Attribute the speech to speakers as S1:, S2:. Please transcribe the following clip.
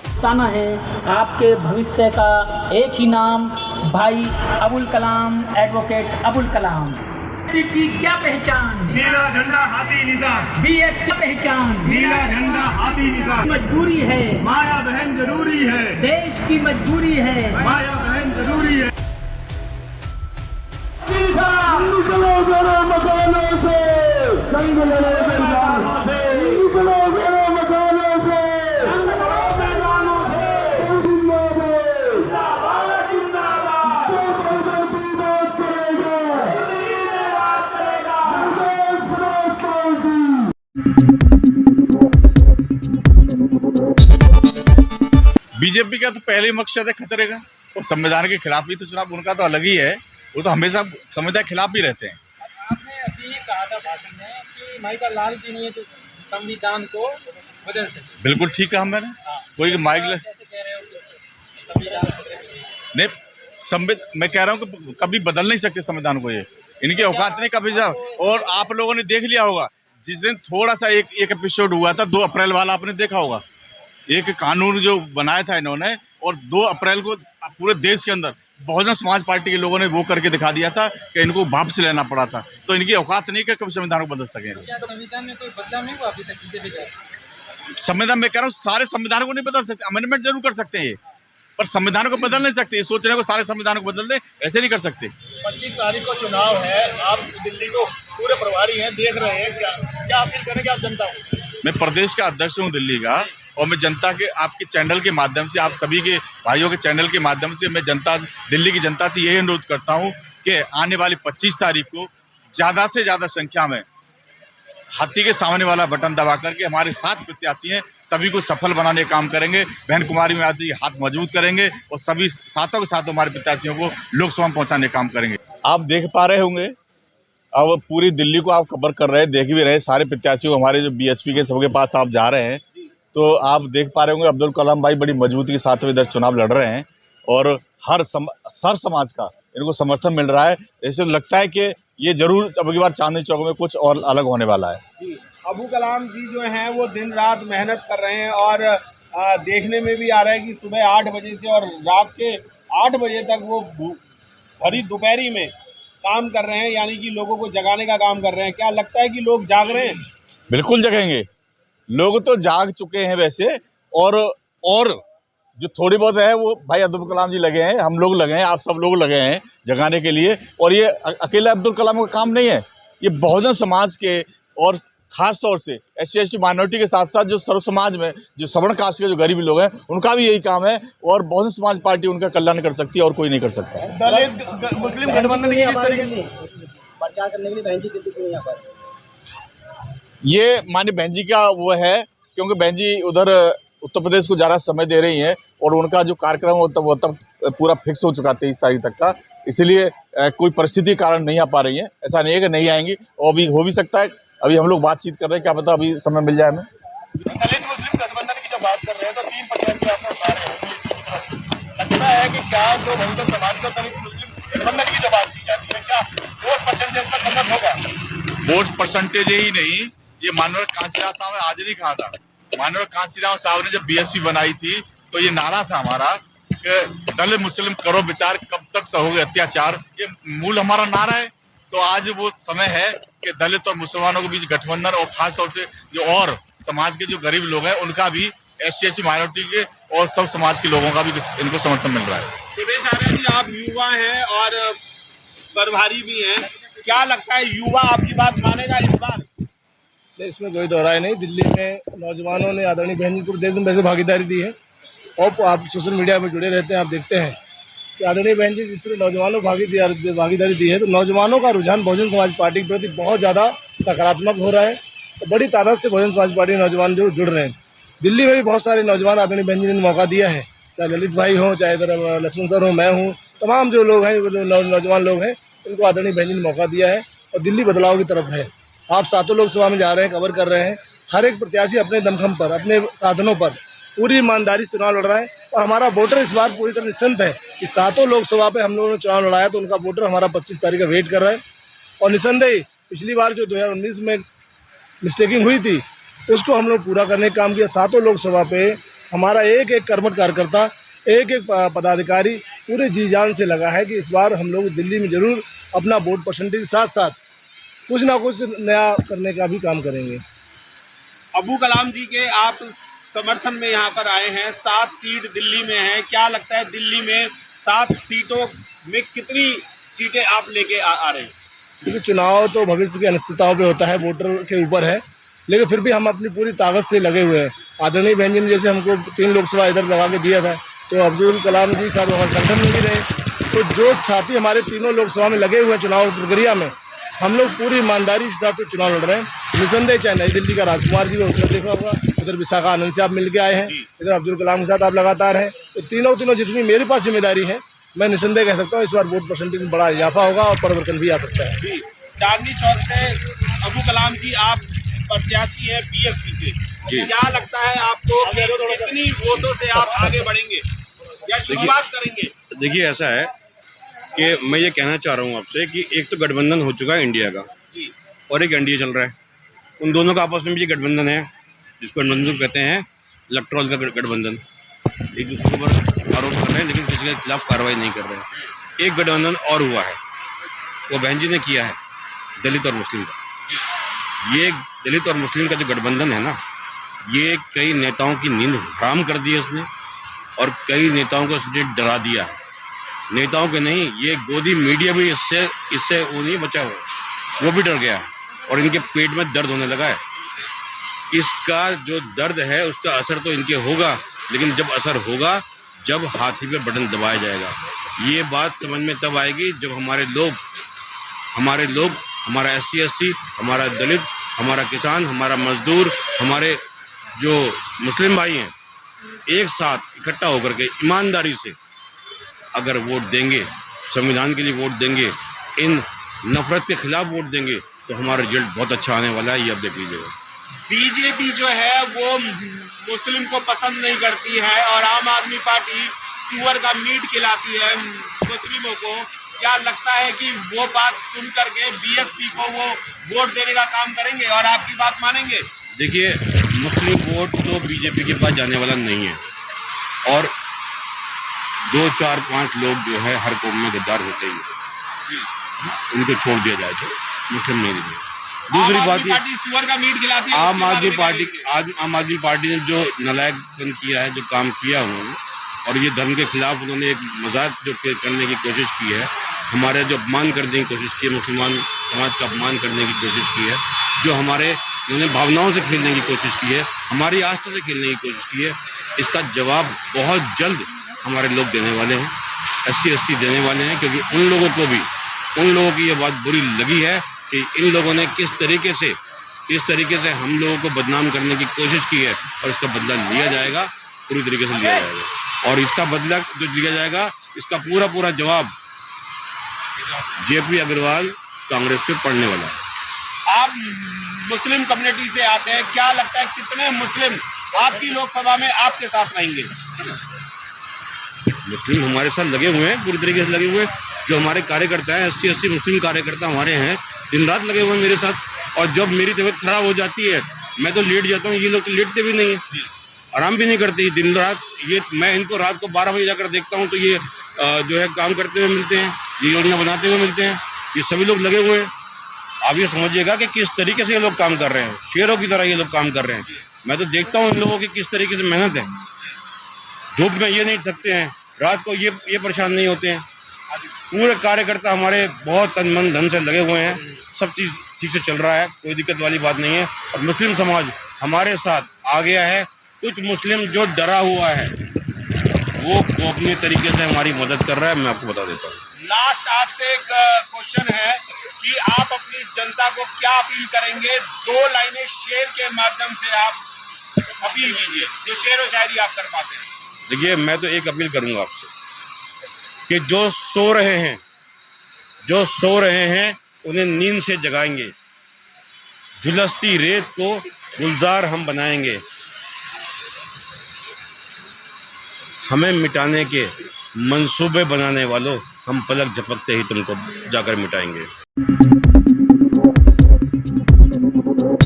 S1: बताना है आपके भविष्य का एक ही नाम, भाई अबुल कलाम, एडवोकेट अबुल कलाम। की क्या पहचान?
S2: नीला झंडा हाथी निशान।
S1: बीएस की पहचान?
S2: नीला झंडा हाथी निशान।
S1: मजबूरी है,
S2: माया बहन जरूरी है,
S1: देश की मजबूरी है,
S2: माया बहन जरूरी है।
S3: निकलो घरों मकानों से, जंग लड़े मैदानों से, निकलो घरों मकानों से, मैदानों से, जिंदाबाद जिंदाबाद, जो बीजेपी बात करेगा, समाज पार्टी।
S4: बीजेपी का तो पहले ही मकसद है खतरे का, और संविधान के खिलाफ भी तो चुनाव उनका तो अलग ही है। वो तो हमेशा संविधान के खिलाफ भी रहते हैं।
S5: आपने अभी कहा था भाषण में कि माइक का लाल की नहीं है तो संविधान को बदल सके।
S4: बिल्कुल ठीक कहा मैंने। कोई माइक
S5: कैसे कह रहे हो कि संविधान
S4: नहीं, मैं कह रहा हूँ कि कभी बदल नहीं सकते संविधान को, ये इनके औकात नहीं कभी जा। और आप लोगों ने देख लिया होगा, जिस दिन थोड़ा सा एक एपिसोड हुआ था 2 अप्रैल वाला, आपने देखा होगा। एक कानून जो बनाया था इन्होंने, और 2 अप्रैल को पूरे देश के अंदर बहुजन समाज पार्टी के लोगों ने वो करके दिखा दिया था कि इनको वापस लेना पड़ा था। तो इनकी औकात नहीं कि कभी संविधान को बदल सके।
S5: क्या संविधान में कोई बदलाव नहीं हुआ अभी तक बीजेपी का?
S4: संविधान में कह रहा हूँ, सारे संविधान को नहीं बदल सकते, अमेंडमेंट जरूर कर सकते हैं ये, पर संविधान को बदल नहीं सकते। ये सोच रहे हैं सारे संविधान को बदल दे, ऐसे नहीं कर सकते।
S5: 25 तारीख को चुनाव है, आप दिल्ली को पूरे प्रभारी हैं, देख रहे हैं, क्या अपील करेंगे आप जनता को?
S4: मैं प्रदेश का अध्यक्ष हूँ दिल्ली का, और मैं जनता के आपके चैनल के माध्यम से, आप सभी के भाइयों के चैनल के माध्यम से मैं दिल्ली की जनता से यही अनुरोध करता हूँ कि आने वाली 25 तारीख को ज़्यादा से ज़्यादा संख्या में हाथी के सामने वाला बटन दबा करके हमारे 7 प्रत्याशी हैं, सभी को सफल बनाने का काम करेंगे। बहन कुमारी में आदि हाथ मजबूत करेंगे और सभी सातों के साथ हमारे प्रत्याशियों को लोकसभा में पहुँचाने का काम करेंगे। आप देख पा रहे होंगे, अब पूरी दिल्ली को आप खबर कर रहे हैं, देख भी रहे, सारे प्रत्याशियों को हमारे जो बीएसपी के सबके पास आप जा रहे हैं, तो आप देख पा रहे होंगे अब्दुल कलाम भाई बड़ी मजबूती के साथ इधर चुनाव लड़ रहे हैं, और सर समाज का इनको समर्थन मिल रहा है। ऐसे लगता है कि ये जरूर अब की बार चांदनी चौक में कुछ और अलग होने वाला है।
S6: जी, अबू कलाम जी जो हैं वो दिन रात मेहनत कर रहे हैं, और देखने में भी आ रहा है कि सुबह 8 बजे से और रात के 8 बजे तक वो भरी दोपहरी में काम कर रहे हैं, यानी कि लोगों को जगाने का काम कर रहे हैं। क्या लगता है कि लोग जाग रहे हैं?
S4: बिल्कुल जगेंगे, लोग तो जाग चुके हैं वैसे, और जो थोड़ी बहुत है वो भाई अब्दुल कलाम जी लगे हैं, हम लोग लगे हैं, आप सब लोग लगे हैं जगाने के लिए। और ये अकेला अब्दुल कलाम का काम नहीं है, ये बहुजन समाज के और खास तौर से SC/ST माइनॉरिटी के साथ साथ जो सर्व समाज में जो सवर्ण कास्ट के जो गरीब लोग हैं, उनका भी यही काम है, और बहुजन समाज पार्टी उनका कल्याण कर सकती है और कोई नहीं कर सकता।
S6: दलित मुस्लिम गठबंधन की
S5: प्रचार करने के लिए बहन जी दिल्ली क्यों यहाँ पर?
S4: ये माननीय बहन जी का वो है, क्योंकि बहन जी उधर उत्तर प्रदेश को ज़्यादा समय दे रही हैं, और उनका जो कार्यक्रम वो तब पूरा फिक्स हो चुका 23 तारीख तक का, इसलिए कोई परिस्थिति कारण नहीं आ पा रही है। ऐसा नहीं है कि नहीं आएंगी, और अभी हो भी सकता है, अभी हम लोग बातचीत कर रहे हैं, क्या पता अभी समय मिल जाए हमें।
S5: दलित मुस्लिम गठबंधन की जब बात कर रहे हैं तो 3 प्रत्याशी आपको बता रहे हैं, लगता है कि क्या जो बहुजन समाज का दलित मुस्लिम गठबंधन की जब बात की जाती है, क्या वोट परसेंटेज पर कन्वर्ट होगा?
S4: वोट परसेंटेज ही नहीं, ये माननीय कांशीराम साहब ने आज नहीं कहा था। माननीय कांशीराम साहब ने जब BSP बनाई थी तो ये नारा था हमारा कि दलित मुस्लिम करो विचार, कब तक सहोगे अत्याचार, ये मूल हमारा नारा है। तो आज वो समय है कि दलित और मुसलमानों के बीच गठबंधन, और खास तौर से जो और समाज के जो गरीब लोग हैं उनका भी, SC/ST माइनॉरिटी के और सब समाज के लोगों का भी इनको समर्थन मिल रहा है।
S6: सुरेश आर्य जी, आप युवा हैं और प्रभारी भी हैं, क्या लगता है युवा आपकी बात मानेगा इस बार?
S7: इसमें कोई दोहराए नहीं। दिल्ली में नौजवानों ने आदरणीय बहन जी को देश में वैसे भागीदारी दी है, और आप सोशल मीडिया में जुड़े रहते हैं, आप देखते हैं कि आदरणीय बहन जी जिस तरह नौजवानों को भागीदारी दी है, तो नौजवानों का रुझान बहुजन समाज पार्टी के प्रति बहुत ज़्यादा सकारात्मक हो रहा है, तो बड़ी तादाद से बहुजन समाज पार्टी नौजवान जो जुड़ रहे हैं। दिल्ली में भी बहुत सारे नौजवान आदरणीय बहन जी ने मौका दिया है, चाहे ललित भाई हों, चाहे इधर लक्ष्मण सर हो, मैं हूँ, तमाम जो लोग हैं, जो नौजवान लोग हैं, उनको आदरणीय बहन जी ने मौका दिया है, और दिल्ली बदलाव की तरफ है। आप 7 लोकसभा में जा रहे हैं, कवर कर रहे हैं, हर एक प्रत्याशी अपने दमखम पर, अपने साधनों पर पूरी ईमानदारी से चुनाव लड़ रहा है, और हमारा वोटर इस बार पूरी तरह निश्चिंत है कि 7 लोकसभा पे हम लोगों ने चुनाव लड़ाया, तो उनका वोटर हमारा 25 तारीख का वेट कर रहा है। और निसंदेह पिछली बार जो 2019 में मिस्टेकिंग हुई थी उसको हम लोग पूरा करने का काम किया। सातों लोकसभा पे हमारा एक एक कर्मठ कार्यकर्ता, एक एक पदाधिकारी पूरे जी जान से लगा है कि इस बार हम लोग दिल्ली में ज़रूर अपना वोट परसेंटेज के साथ साथ कुछ ना कुछ नया करने का भी काम करेंगे।
S6: अबू कलाम जी के आप समर्थन में यहाँ पर आए हैं, 7 सीट दिल्ली में हैं। क्या लगता है दिल्ली में 7 सीटों में कितनी सीटें आप लेके आ रहे हैं?
S7: क्योंकि चुनाव तो भविष्य की अनिश्चितताओं पे होता है, वोटर के ऊपर है, लेकिन फिर भी हम अपनी पूरी ताकत से लगे हुए हैं। आदरणीय बहन जी ने जैसे हमको 3 लोकसभा इधर लगा के दिया था, तो अब्दुल कलाम जी के साथ हमारे संगठन में भी रहे, तो जो साथी हमारे तीनों लोकसभा में लगे हुए हैं चुनाव प्रक्रिया में, हम लोग पूरी ईमानदारी के साथ चुनाव लड़ रहे हैं। निसंदेह चाहे नई दिल्ली का राजकुमार जी उसका देखा होगा, उधर विशाखा आनंद से आप मिल के आए हैं, इधर अब्दुल कलाम के साथ आप लगातार हैं, तो तीनों जितनी मेरे पास जिम्मेदारी है, मैं निसंदेह कह सकता हूँ इस बार वोट परसेंटेज में बड़ा इजाफा होगा और परिवर्तन भी आ सकता है।
S6: जी, चांदनी चौक से अबू कलाम जी आप प्रत्याशी हैं बीएसपी से, क्या लगता है आपको कि कितनी वोटों से आप आगे बढ़ेंगे या शुरुआत करेंगे?
S8: देखिए ऐसा है कि मैं ये कहना चाह रहा हूँ आपसे कि एक तो गठबंधन हो चुका है इंडिया का
S6: जी,
S8: और एक एनडीए चल रहा है, उन दोनों का आपस में भी गठबंधन है, जिसको गठबंधन कहते हैं इलेक्ट्रॉल का गठबंधन। एक दूसरे के ऊपर आरोप कर रहे हैं लेकिन किसी के खिलाफ कार्रवाई नहीं कर रहे हैं। एक गठबंधन और हुआ है, वो बहन जी ने किया है, दलित और मुस्लिम का। ये दलित और मुस्लिम का जो गठबंधन है ना, ये कई नेताओं की नींद हराम कर दी है इसने, और कई नेताओं को इसने डरा दिया। नेताओं के नहीं, ये गोदी मीडिया भी इससे वो नहीं बचा हुआ, वो भी डर गया और इनके पेट में दर्द होने लगा है। इसका जो दर्द है उसका असर तो इनके होगा, लेकिन जब असर होगा जब हाथी पे बटन दबाया जाएगा। ये बात समझ में तब आएगी जब हमारे लोग, हमारा SC/ST, हमारा दलित, हमारा किसान, हमारा मजदूर, हमारे जो मुस्लिम भाई हैं, एक साथ इकट्ठा होकर के ईमानदारी से अगर वोट देंगे, संविधान के लिए वोट देंगे, इन नफरत के खिलाफ वोट देंगे, तो हमारा रिजल्ट बहुत अच्छा आने वाला है। ये अब देख लीजिएगा।
S6: बीजेपी जो है वो मुस्लिम को पसंद नहीं करती है और आम आदमी पार्टी सुअर का मीट खिलाती है मुस्लिमों को। क्या लगता है कि वो बात सुन करके बीएसपी को वो वोट देने का काम करेंगे और आपकी बात मानेंगे?
S8: देखिए, मुस्लिम वोट तो बीजेपी के पास जाने वाला नहीं है, और 2, 4, 5 लोग जो है हर कौम में गद्दार होते ही हैं, उनको छोड़ दिया जाए तो मुस्लिम नहीं देंगे। दूसरी बात,
S6: सुअर का मीट खिलाती है।
S8: आम आदमी पार्टी ने जो नालायकपन किया है, जो काम किया उन्होंने, और ये धर्म के खिलाफ उन्होंने एक मजाक जो करने की कोशिश की है, हमारे जो अपमान करने की कोशिश की है, मुसलमान समाज का अपमान करने की कोशिश की है, जो उन्होंने भावनाओं से खेलने की कोशिश की है, हमारी आस्था से खेलने की कोशिश की है, इसका जवाब बहुत जल्द हमारे लोग देने वाले हैं, SC/ST देने वाले हैं। क्योंकि उन लोगों की ये बात बुरी लगी है कि इन लोगों ने किस तरीके से हम लोगों को बदनाम करने की कोशिश की है, और इसका बदला लिया जाएगा, पूरी तरीके से लिया जाएगा। और इसका बदला जो लिया जाएगा, इसका पूरा जवाब JP अग्रवाल कांग्रेस पे पड़ने वाला है।
S6: आप मुस्लिम कम्युनिटी से आते हैं, क्या लगता है कितने मुस्लिम आपकी लोकसभा में आपके साथ रहेंगे?
S8: मुस्लिम हमारे साथ लगे हुए हैं, पूरी तरीके से लगे हुए हैं। जो हमारे कार्यकर्ता हैं, SC/ST मुस्लिम कार्यकर्ता हमारे हैं, दिन रात लगे हुए हैं मेरे साथ। और जब मेरी तबीयत खराब हो जाती है, मैं तो लेट जाता हूँ, ये लोग तो लेटते भी नहीं है, आराम भी नहीं करते दिन रात। ये मैं इनको रात को 12 बजे जाकर देखता हूँ तो ये जो है काम करते हुए मिलते हैं, ये योजना बनाते हुए मिलते हैं। ये सभी लोग लगे हुए हैं। आप ये समझिएगा कि किस तरीके से ये लोग काम कर रहे हैं, शेरों की तरह ये लोग काम कर रहे हैं। मैं तो देखता हूँ इन लोगों की किस तरीके से मेहनत है। धूप में ये नहीं थकते हैं, रात को ये परेशान नहीं होते हैं। पूरे कार्यकर्ता हमारे बहुत तन मन धन से लगे हुए हैं, सब चीज ठीक से चल रहा है, कोई दिक्कत वाली बात नहीं है। और मुस्लिम समाज हमारे साथ आ गया है। कुछ मुस्लिम जो डरा हुआ है वो अपने तरीके से हमारी मदद कर रहा है, मैं आपको बता देता हूँ।
S6: लास्ट आपसे एक क्वेश्चन है कि आप अपनी जनता को क्या अपील करेंगे? 2 लाइनें शेर के माध्यम से आप अपील कीजिए, जो शेर व शायरी आप कर पाते हैं।
S8: देखिए, मैं तो एक अपील करूंगा आपसे कि जो सो रहे हैं उन्हें नींद से जगाएंगे। झुलसती रेत को गुलजार हम बनाएंगे। हमें मिटाने के मंसूबे बनाने वालों, हम पलक झपकते ही तुमको जाकर मिटाएंगे।